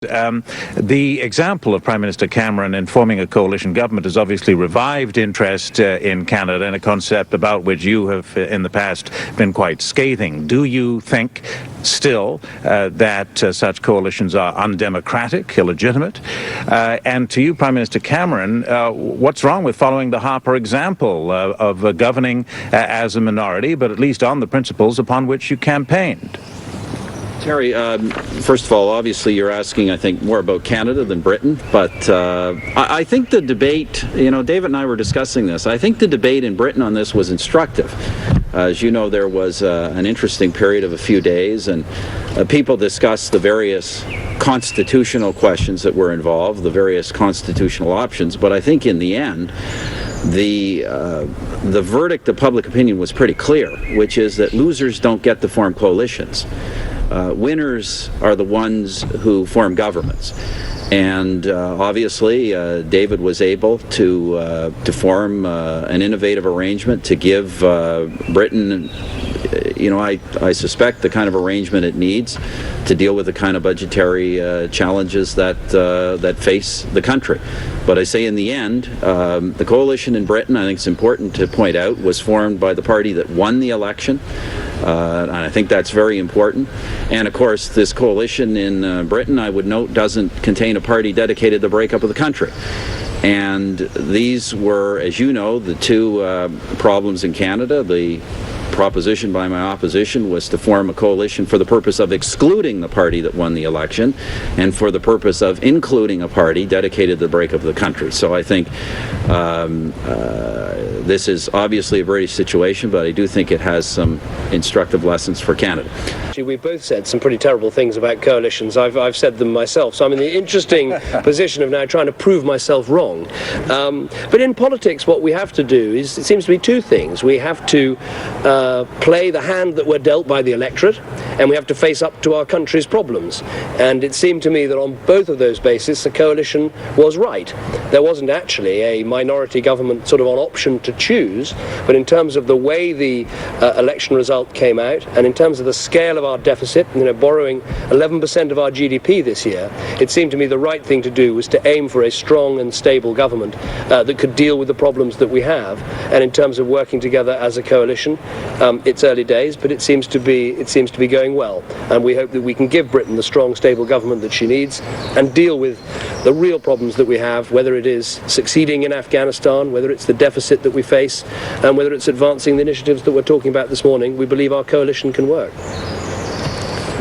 The example of Prime Minister Cameron in forming a coalition government has obviously revived interest in Canada, and a concept about which you have in the past been quite scathing. Do you think still that such coalitions are undemocratic, illegitimate? And to you, Prime Minister Cameron, what's wrong with following the Harper example of governing as a minority, but at least on the principles upon which you campaigned? Terry, first of all, obviously you're asking, I think, more about Canada than Britain, but I think the debate, David and I were discussing this, I think the debate in Britain on this was instructive. As you know, there was an interesting period of a few days, and people discussed the various constitutional questions that were involved, the various constitutional options, but I think in the end, the verdict of public opinion was pretty clear, which is that losers don't get to form coalitions. Winners are the ones who form governments. And obviously, David was able to form an innovative arrangement to give Britain, I suspect the kind of arrangement it needs to deal with the kind of budgetary challenges that face the country. But I say in the end, the coalition in Britain, I think it's important to point out, was formed by the party that won the election. And I think that's very important. And of course, this coalition in Britain, I would note, doesn't contain a party dedicated to the breakup of the country. And these were, as you know, the two problems in Canada. The proposition by my opposition was to form a coalition for the purpose of excluding the party that won the election and for the purpose of including a party dedicated to the breakup of the country. So I think this is obviously a British situation, but I do think it has some instructive lessons for Canada. We've both said some pretty terrible things about coalitions. I've said them myself, so I'm in the interesting position of now trying to prove myself wrong. But in politics, what we have to do is, it seems to be two things. We have to play the hand that we're dealt by the electorate, and we have to face up to our country's problems. And it seemed to me that on both of those bases, the coalition was right. There wasn't actually a minority government sort of on option to choose, but in terms of the way the election result came out, and in terms of the scale of our deficit, borrowing 11% of our GDP this year, it seemed to me the right thing to do was to aim for a strong and stable government that could deal with the problems that we have. And in terms of working together as a coalition, it's early days, but it seems to be going well. And we hope that we can give Britain the strong, stable government that she needs and deal with the real problems that we have, whether it is succeeding in Afghanistan, whether it's the deficit that we face, and whether it's advancing the initiatives that we're talking about this morning. We believe our coalition can work.